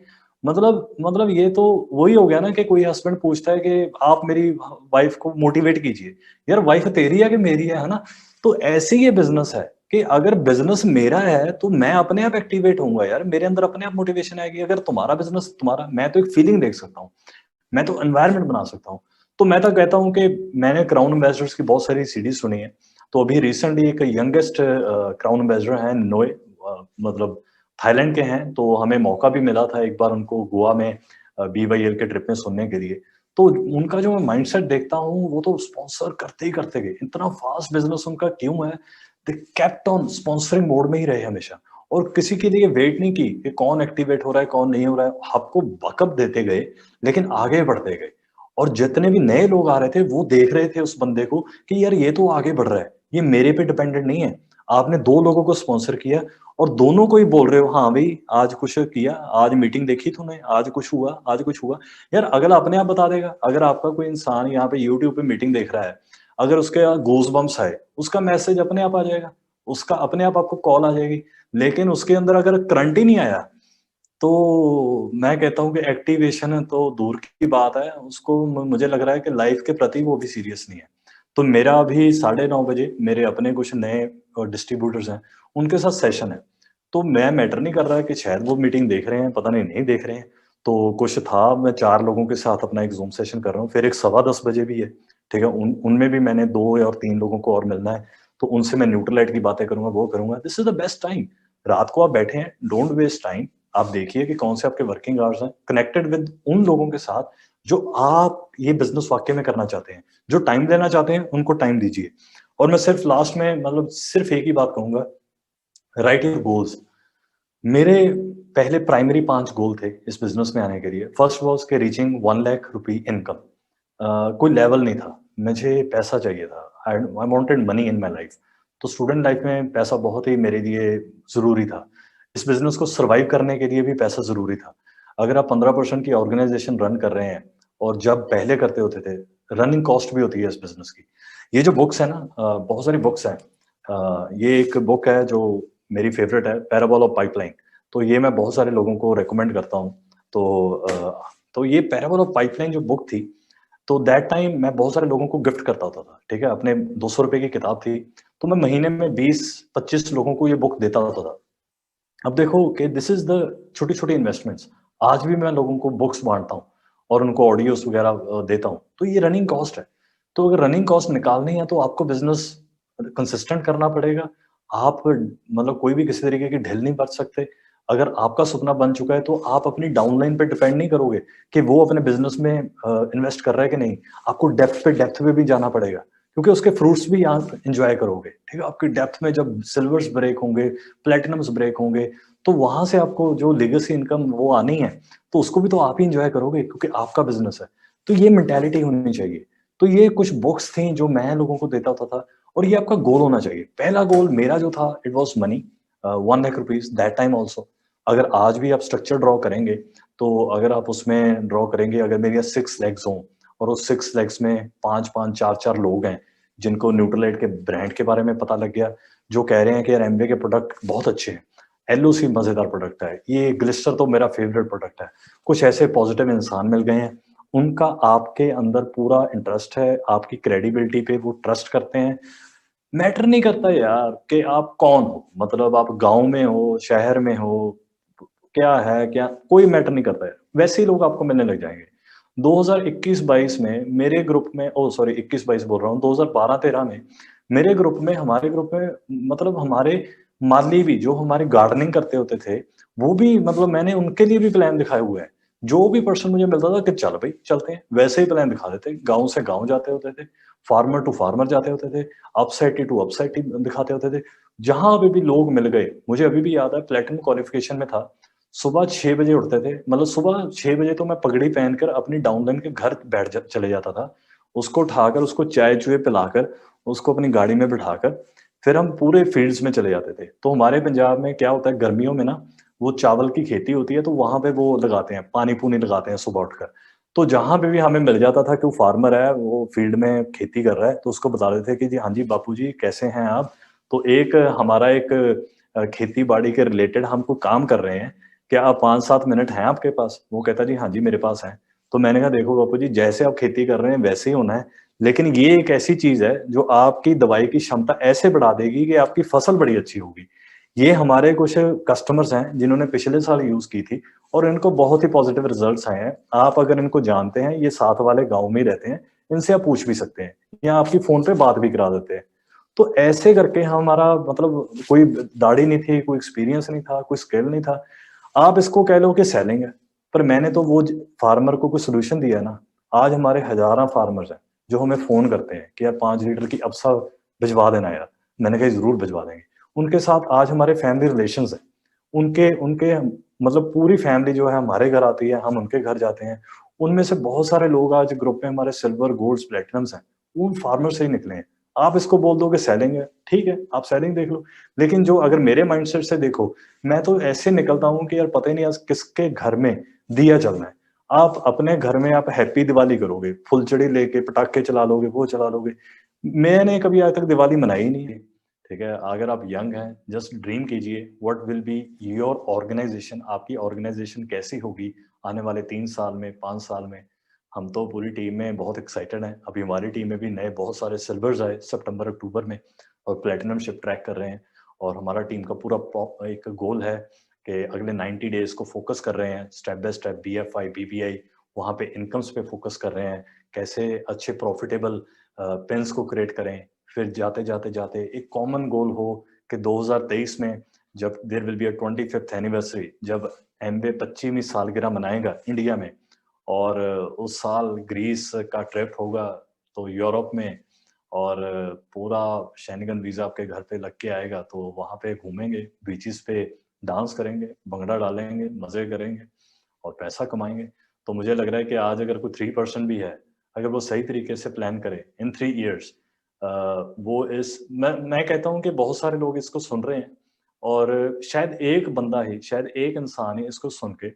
मतलब ये तो वही हो गया ना कि कोई हस्बैंड पूछता है कि आप मेरी वाइफ को मोटिवेट कीजिए। यार वाइफ तेरी है कि मेरी है ना? तो ऐसे ही ये बिज़नेस है कि अगर बिज़नेस मेरा है तो मैं अपने आप एक्टिवेट होऊँगा यार, मेरे अंदर अपने आप मोटिवेशन आएगी। अगर तुम्हारा बिज़नेस, तुम्हारा, मैं तो एक फीलिंग देख सकता हूँ, मैं तो एनवायरनमेंट बना सकता हूँ। तो मैं तो कहता हूँ कि मैंने क्राउन एम्बेसडर्स की बहुत सारी सीरीज़ सुनी है। तो अभी रिसेंटली एक यंगेस्ट क्राउन एम्बेसडर हैं नोए, मतलब थाईलैंड के हैं, तो हमें मौका भी मिला था एक बार उनको गोवा में बीवाईएल के ट्रिप में सुनने के लिए। तो उनका जो मैं माइंडसेट देखता हूँ, वो तो स्पॉन्सर करते ही करते गए। इतना फास्ट बिज़नेस उनका क्यों है? They kept on sponsoring mode में ही रहे हमेशा और किसी के लिए वेट नहीं की कि कौन एक्टिवेट हो रहा है, कौन नहीं हो रहा है। आपको बैकअप देते गए, लेकिन आगे बढ़ते गए और जितने भी नए लोग आ रहे थे, वो देख रहे थे उस बंदे को कि यार ये तो आगे बढ़ रहा है, ये मेरे पे डिपेंडेंट नहीं है। आपने 2 लोगों को स्पॉन्सर किया और दोनों को ही बोल रहे हो, हाँ भाई, आज कुछ किया, आज मीटिंग देखी तूने, आज कुछ हुआ, आज कुछ हुआ। यार अगला अपने आप बता देगा। अगर आपका कोई इंसान यहाँ पे यूट्यूब पे मीटिंग देख रहा है, अगर उसके गूज़बम्प्स आए, उसका मैसेज अपने आप आ जाएगा, उसका अपने आप आपको कॉल आ जाएगी। लेकिन उसके अंदर अगर करंट ही नहीं आया, तो मैं कहता हूँ कि एक्टिवेशन तो दूर की बात है, उसको मुझे लग रहा है कि लाइफ के प्रति वो भी सीरियस नहीं है। तो मेरा अभी 9:30 बजे मेरे अपने कुछ नए डिस्ट्रीब्यूटर्स हैं, उनके साथ सेशन है। तो मैं मैटर नहीं कर रहा है कि शायद वो मीटिंग देख रहे हैं, पता नहीं देख रहे हैं। तो कुछ था, मैं 4 लोगों के साथ अपना एक ज़ूम सेशन कर रहा हूँ, फिर एक सवा 10 बजे भी है, ठीक है? उनमें भी मैंने 2 या और 3 लोगों को और मिलना है, तो उनसे मैं न्यूट्रलाइट की बातें करूँगा, वो करूँगा। This is the best time. रात को आप बैठे हैं, डोंट वेस्ट टाइम। आप देखिए कि कौन से आपके वर्किंग आवर्स हैं, कनेक्टेड विद उन लोगों के साथ जो आप ये बिज़नेस वाक़ई में करना चाहते हैं। जो टाइम देना चाहते हैं, उनको टाइम दीजिए। और मैं सिर्फ लास्ट में मतलब सिर्फ एक ही बात कहूँगा, राइट योर गोल्स। मेरे पहले प्राइमरी 5 गोल थे इस बिज़नेस में आने के लिए। फर्स्ट वाज़ कि रीचिंग 1 लाख रुपए इनकम। कोई लेवल नहीं था, मुझे पैसा चाहिए था। I wanted money in my life. तो स्टूडेंट लाइफ में पैसा बहुत ही मेरे लिए ज़रूरी था। इस बिज़नेस को सर्वाइव करने के लिए भी पैसा ज़रूरी था। अगर आप 15% की ऑर्गेनाइज़ेशन रन कर रहे हैं और जब पहले करते होते थे, रनिंग कॉस्ट भी होती है इस बिज़नेस की। ये जो बुक्स हैं ना, बहुत सारी बुक्स हैं। ये एक बुक है जो मेरी फ़ेवरेट है, पैराबॉल ऑफ पाइपलाइन। तो ये मैं बहुत सारे लोगों को रिकमेंड करता हूँ। तो तो ये पैराबॉल ऑफ पाइपलाइन जो बुक थी, तो दैट टाइम मैं बहुत सारे लोगों को गिफ्ट करता होता था, ठीक है? अपने ₹200 की किताब थी, तो मैं महीने में 20-25 लोगों को ये बुक देता होता था। अब देखो कि दिस इज़ द छोटी-छोटी इन्वेस्टमेंट्स। आज भी मैं लोगों को बुक्स बाँटता हूँ और उनको ऑडियोज़ वगैरह देता हूँ। तो ये रनिंग कॉस्ट है। तो अगर रनिंग कॉस्ट निकालनी है तो आपको बिज़नेस कंसिस्टेंट करना पड़ेगा। आप मतलब कोई भी किसी तरीके की ढील नहीं बरत सकते। अगर आपका सपना बन चुका है तो आप अपनी डाउनलाइन पे डिपेंड नहीं करोगे कि वो अपने बिज़नेस में इन्वेस्ट कर रहा है कि नहीं। आपको डेप्थ पे भी जाना पड़ेगा क्योंकि उसके फ्रूट्स भी आप एन्जॉय करोगे, ठीक है? आपकी डेप्थ में जब सिल्वर्स ब्रेक होंगे, प्लैटिनम्स ब्रेक होंगे, तो वहाँ से आपको जो लेगेसी इनकम वो आनी है, तो उसको भी तो आप ही एन्जॉय करोगे क्योंकि आपका बिज़नेस है। तो ये मेंटालिटी होनी चाहिए। तो ये कुछ बुक्स थी जो मैं लोगों को देता होता था और ये आपका गोल होना चाहिए। पहला गोल मेरा जो था it was money 1 lakh rupees that time also. अगर आज भी आप स्ट्रक्चर ड्रॉ करेंगे, तो अगर आप उसमें ड्रॉ करेंगे अगर मेरे यहाँ 6 लेग्स हों और उस 6 लेग्स में 5-5, 4-4 लोग हैं, जिनको न्यूट्रलाइट के ब्रांड के बारे में पता लग गया, जो कह रहे हैं कि यार एमवे के प्रोडक्ट बहुत अच्छे हैं। एलओसी मज़ेदार प्रोडक्ट है। ये ग्लिस्टर तो मेरा फ़ेवरेट प्रोडक्ट है। कुछ ऐसे पॉज़िटिव इंसान मिल गए हैं, उनका आपके अंदर पूरा इंटरेस्ट है, आपकी क्रेडिबिलिटी पे वो ट्रस्ट करते हैं। मैटर नहीं करता यार कि आप कौन हो, मतलब आप गाँव में हो, शहर में हो, क्या है, क्या कोई मैटर नहीं करता है। वैसे ही लोग आपको मिलने लग जाएँगे। 2021-22 में मेरे ग्रुप में ओह सॉरी 21-22 बोल रहा हूँ, 2012-13 में मेरे ग्रुप में हमारे ग्रुप में मतलब हमारे माली भी जो हमारे गार्डनिंग करते होते थे, वो भी मतलब मैंने उनके लिए भी प्लान दिखाए हुए हैं। जो भी पर्सन मुझे मिलता था कि चल भई चलते हैं, वैसे ही प्लान दिखा देते। गाँव से गाँव जाते होते थे, फार्मर टू फार्मर जाते होते थे, अपसाइटी टू अपसाइटी दिखाते होते थे। जहाँ पे भी लोग मिल गए, मुझे अभी भी याद है प्लैटिनम क्वालिफ़िकेशन में था। सुबह 6 बजे उठते थे, मतलब सुबह 6 बजे तो मैं पगड़ी पहनकर अपनी डाउनलाइन के घर बैठ जा चले जाता था। उसको उठाकर, उसको चाय-चूय पिलाकर, उसको अपनी गाड़ी में बिठाकर, फिर हम पूरे फ़ील्ड्स में चले जाते थे। तो हमारे पंजाब में क्या होता है गर्मियों में ना, वो चावल की खेती होती है तो वहाँ पे वो लगाते हैं, पानी-पूनी लगाते हैं सुबह उठकर। तो जहाँ पे भी हमें मिल जाता था कि वो फार्मर है, वो फ़ील्ड में खेती कर रहा है, तो उसको बता देते थे कि जी, हाँ जी, बापू जी कैसे हैं आप? तो एक हमारा एक खेती-बाड़ी के रिलेटेड हम कोई काम कर रहे हैं, क्या आप 5-7 मिनट हैं आपके पास? वो कहता जी, हाँ जी, मेरे पास हैं। तो मैंने कहा देखो बापू जी जैसे आप खेती कर रहे हैं वैसे ही होना है, लेकिन ये एक ऐसी चीज़ है जो आपकी दवाई की क्षमता ऐसे बढ़ा देगी कि आपकी फसल बड़ी अच्छी होगी। ये हमारे कुछ कस्टमर्स हैं जिन्होंने पिछले साल यूज़ की थी और इनको बहुत ही पॉजिटिव रिजल्ट्स आए हैं। आप अगर इनको जानते हैं, ये साथ वाले गाँव में ही रहते हैं, इनसे आप पूछ भी सकते हैं या आपकी फ़ोन पे बात भी करा देते हैं। तो ऐसे करके हमारा मतलब कोई दाढ़ी नहीं थी, कोई एक्सपीरियंस नहीं था, कोई स्किल नहीं था। आप इसको कह लो कि सेलिंग है, पर मैंने तो वो ज फार्मर को कोई सॉल्यूशन दिया है ना। आज हमारे हज़ारों फार्मर्स हैं, जो हमें फ़ोन करते हैं कि यार 5 लीटर की अब्सा भिजवा देना यार। मैंने कहा ज़रूर भिजवा देंगे। उनके साथ आज हमारे फैमिली रिलेशंस हैं। उनके उनके मतलब पूरी फैमिली जो है हमारे घर आती है, हम उनके घर जाते हैं। उनमें से बहुत सारे लोग आज ग्रुप में हमारे सिल्वर, गोल्ड्स, प्लैटिनम्स हैं, वो उन फार्मर से ही निकले हैं। आप इसको बोल दो कि सेलिंग है, ठीक है, आप सेलिंग देख लो। लेकिन जो अगर मेरे माइंडसेट से देखो, मैं तो ऐसे निकलता हूँ कि यार पता ही नहीं आज किसके घर में दिया जलना है। आप अपने घर में आप हैप्पी दिवाली करोगे, फुलझड़ी लेके पटाखे चला लोगे, वो चला लोगे। मैंने कभी आज तक दिवाली मनाई ही नहीं है, ठीक है? अगर आप यंग हैं, जस्ट ड्रीम कीजिए what will be your organisation, आपकी ऑर्गनाइज़ेशन कैसी होगी आने वाले 3 साल में, 5 साल में। हम तो पूरी टीम में बहुत एक्साइटेड हैं। अभी हमारी टीम में भी नए बहुत सारे सिल्वर्स आए सितंबर, अक्टूबर में और प्लैटिनम शिप ट्रैक कर रहे हैं और हमारा टीम का पूरा एक गोल है कि अगले 90 डेज़ को फ़ोकस कर रहे हैं, step by step BFI, BBI वहाँ पे इनकम्स पे फ़ोकस कर रहे हैं, कैसे अच्छे प्रॉफ़िटेबल पिन्स को क्रिएट करें। फिर जाते-जाते एक कॉमन गोल हो कि 2023 में जब there will be a 25th anniversary, जब एमवे 25वीं सालगिरह मनाएगा इंडिया में, और उस साल ग्रीस का ट्रिप होगा तो यूरोप में, और पूरा शेंगेन वीजा आपके घर पे लग के आएगा, तो वहां पे घूमेंगे, बीचेस पे डांस करेंगे, भंगड़ा डालेंगे, मजे करेंगे और पैसा कमाएंगे। तो मुझे लग रहा है कि आज अगर कोई 3% भी है, अगर वो सही तरीके से प्लान करे इन 3 years, वो इस मैं कहता हूँ कि बहुत सारे लोग इसको सुन रहे हैं, और शायद एक बंदा ही, शायद एक इंसान ही इसको सुन के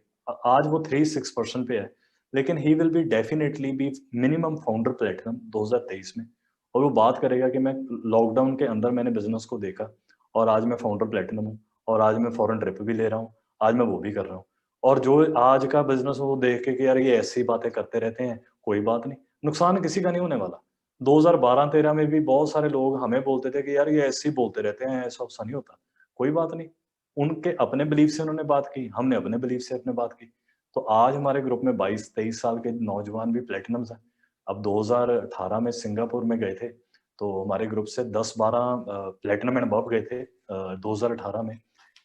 आज वो 3-6% पे है, लेकिन he will be definitely be minimum founder platinum 2023 में। और वो बात करेगा कि मैं लॉकडाउन के अंदर मैंने बिजनेस को देखा और आज मैं फाउंडर प्लेटिनम हूँ, और आज मैं फॉरेन ट्रिप भी ले रहा हूँ, आज मैं वो भी कर रहा हूँ। और जो आज का बिजनेस वो देख के कि यार ये ऐसी बातें करते रहते हैं, कोई बात नहीं, नुकसान किसी का नहीं होने वाला। 2012-13 में भी बहुत सारे लोग हमें बोलते थे कि यार ये ऐसे ही बोलते रहते हैं, ऐसा वैसा नहीं होता, कोई बात नहीं। उनके अपने बिलीफ से उन्होंने बात की, हमने अपने बिलीफ से अपने बात की। तो आज हमारे ग्रुप में 22-23 साल के नौजवान भी प्लेटिनम्स हैं। अब 2018 में सिंगापुर में गए थे, तो हमारे ग्रुप से 10-12 प्लेटिनम एंड अबव गए थे 2018 में,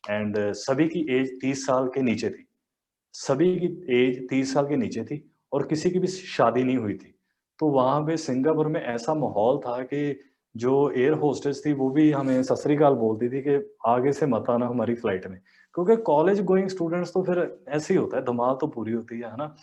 एंड सभी की एज 30 साल के नीचे थी। सभी की एज 30 साल के नीचे थी और किसी की भी शादी नहीं हुई थी। तो वहाँ पे सिंगापुर में ऐसा माहौल था कि जो एयर होस्टेस थी वो भी हमें सत श्री अकाल बोलती थी कि आगे से मत आना हमारी फ्लाइट में। क्योंकि कॉलेज गोइंग स्टूडेंट्स तो फिर ऐसे ही होता है, धमाल तो पूरी होती है ना?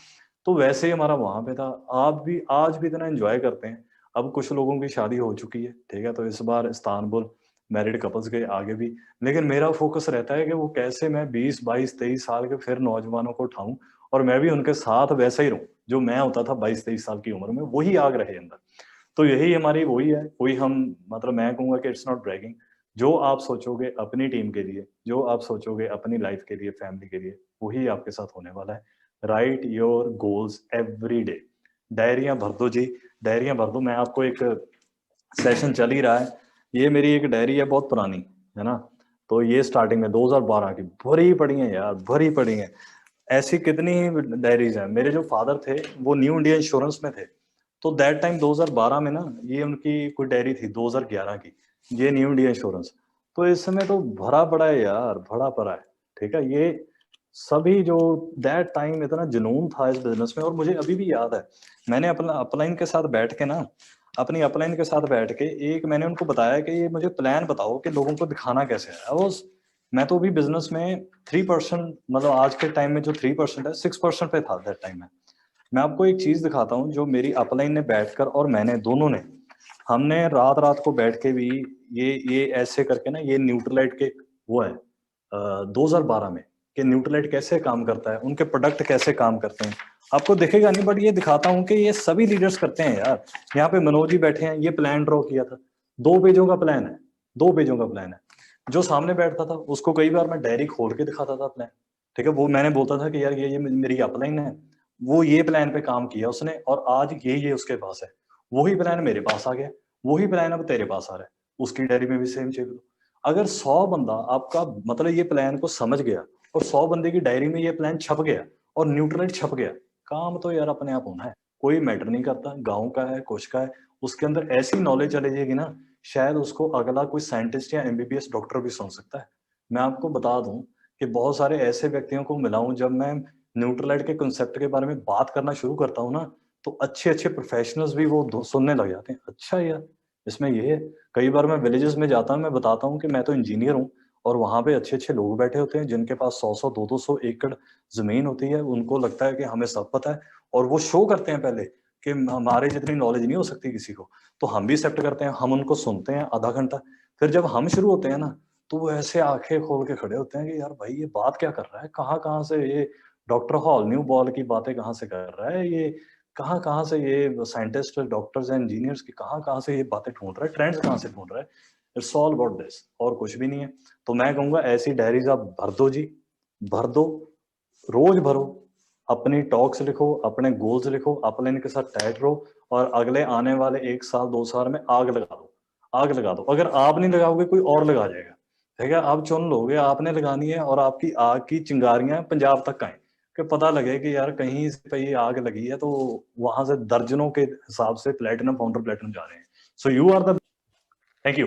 तो वैसे ही हमारा वहाँ पे था। आप भी आज भी इतना एन्जॉय करते हैं। अब कुछ लोगों की शादी हो चुकी है, ठीक है? तो इस बार इस्तांबुल मैरिड कपल्स गए आगे भी। लेकिन मेरा फ़ोकस रहता है कि वो कैसे मैं 20, 22, 23 साल के फिर नौजवानों को उठाऊँ और मैं भी उनके साथ वैसा ही रहूँ, जो मैं होता था 22-23 साल की उम्र में, वही आग रहे अंदर। तो यही हमारी वही है, कोई हम मतलब मैं कहूँगा कि इट्स नॉट ब्रैगिंग। जो आप सोचोगे अपनी टीम के लिए, जो आप सोचोगे अपनी लाइफ़ के लिए, फैमिली के लिए, वही आपके साथ होने वाला है। Write your goals every day. डायरियाँ भर दो जी, डायरियाँ भर दो। मैं आपको एक सेशन चल ही रहा है। ये मेरी एक डायरी है बहुत पुरानी, है ना? तो ये स्टार्टिंग में 2012 की भरी पड़ी है यार, भरी पड़ी है। ऐसी कितनी डायरीज हैं। मेरे जो फादर थे वो न्यू इंडिया इंश्योरेंस में थे, तो दैट टाइम 2012 में ना ये उनकी कोई डायरी थी 2011 की, ये न्यू इंडिया इंश्योरेंस। तो इस समय तो भरा पड़ा है यार, भरा पड़ा है, ठीक है? ये सभी जो दैट टाइम इतना जुनून था इस बिजनेस में, और मुझे अभी भी याद है, मैंने अपना अपलाइन के साथ बैठ के ना, अपनी अपलाइन के साथ बैठ के एक मैंने उनको बताया कि ये मुझे प्लान बताओ कि लोगों को दिखाना कैसे है। मैं तो अभी बिजनेस में 3%, मतलब आज के टाइम में जो 3% है, 6% पे था दैट टाइम में। मैं आपको एक चीज दिखाता हूँ जो मेरी अपलाइन ने बैठकर और मैंने दोनों ने, हमने रात रात को बैठ के भी ये ऐसे करके ना, ये न्यूट्रलाइट के वो है 2012 में, कि न्यूट्रलाइट कैसे काम करता है, उनके प्रोडक्ट कैसे काम करते हैं। आपको दिखेगा नहीं, बट ये दिखाता हूँ कि ये सभी लीडर्स करते हैं यार। यहाँ पे मनोज जी बैठे हैं, ये प्लान ड्रॉ किया था, 2 पेजों का प्लान है, 2 पेजों का प्लान है। जो सामने बैठता था उसको कई बार मैं डायरी खोल के दिखाता था प्लान, ठीक है? वो मैंने बोलता था कि यार ये मेरी अपलाइन है, वो ये प्लान पे काम किया उसने, और आज ये उसके पास है। वही प्लान मेरे पास आ गया, वही प्लान अब तेरे पास आ रहा है, उसकी डायरी में भी सेम चेक लो। अगर 100 बंदा आपका मतलब ये प्लान को समझ गया और 100 बंदे की डायरी में ये प्लान छप गया और न्यूट्रलाइट छप गया, काम तो यार अपने आप होना है। कोई मैटर नहीं करता गाँव का है, कुछ का है, उसके अंदर ऐसी नॉलेज चली जाएगी ना, शायद उसको अगला कोई साइंटिस्ट या एमबीबीएस डॉक्टर भी सुन सकता है। मैं आपको बता दूं कि बहुत सारे ऐसे व्यक्तियों को मिला हूं, जब मैं न्यूट्रलाइट के कंसेप्ट के बारे में बात करना शुरू करता हूँ ना, तो अच्छे-अच्छे प्रोफेशनल्स भी वो सुनने लग जाते हैं। अच्छा यार, इसमें ये है। कई बार मैं विलेजेस में जाता हूँ, मैं बताता हूँ कि मैं तो इंजीनियर हूँ, और वहाँ पे अच्छे-अच्छे लोग बैठे होते हैं जिनके पास 100-100, 200 एकड़ ज़मीन होती है। उनको लगता है कि हमें सब पता है, और वो शो करते हैं पहले कि हमारे जितनी नॉलेज नहीं हो सकती किसी को। तो हम भी एक्सेप्ट करते हैं, हम उनको सुनते हैं आधा घंटा। फिर जब हम शुरू होते हैं ना, तो वो ऐसे आँखें खोल के खड़े होते हैं कि यार भाई ये बात क्या कर रहा है? कहाँ-कहाँ से ये डॉक्टर हॉल न्यू बॉल की बातें कहाँ से कर रहा है? ये कहाँ-कहाँ से ये साइंटिस्ट, डॉक्टर्स एंड इंजीनियर्स की कहाँ-कहाँ से ये बातें ढूँढ रहा है? ट्रेंड्स कहाँ से ढूँढ रहा है? इट्स ऑल अबाउट दिस, और कुछ भी नहीं है। तो मैं कहूँगा ऐसी डायरीज़ आप भर दो जी, भर दो, रोज़ भरो। अपनी टॉक्स लिखो, अपने गोल्स लिखो, अपलाइन के साथ टाइट रहो, और अगले आने वाले 1 साल, 2 साल में आग लगा दो, आग लगा दो। अगर आप नहीं लगाओगे कोई और लगा जाएगा, ठीक है? आप चुन लोगे, आपने लगानी है, और आपकी आग की चिंगारियाँ पंजाब तक आएँ, कि पता लगे कि यार कहीं इस पे ये आग लगी है, तो वहाँ से दर्जनों के हिसाब से प्लैटिनम, काउंटर प्लैटिनम जा रहे हैं। So you are the thank you.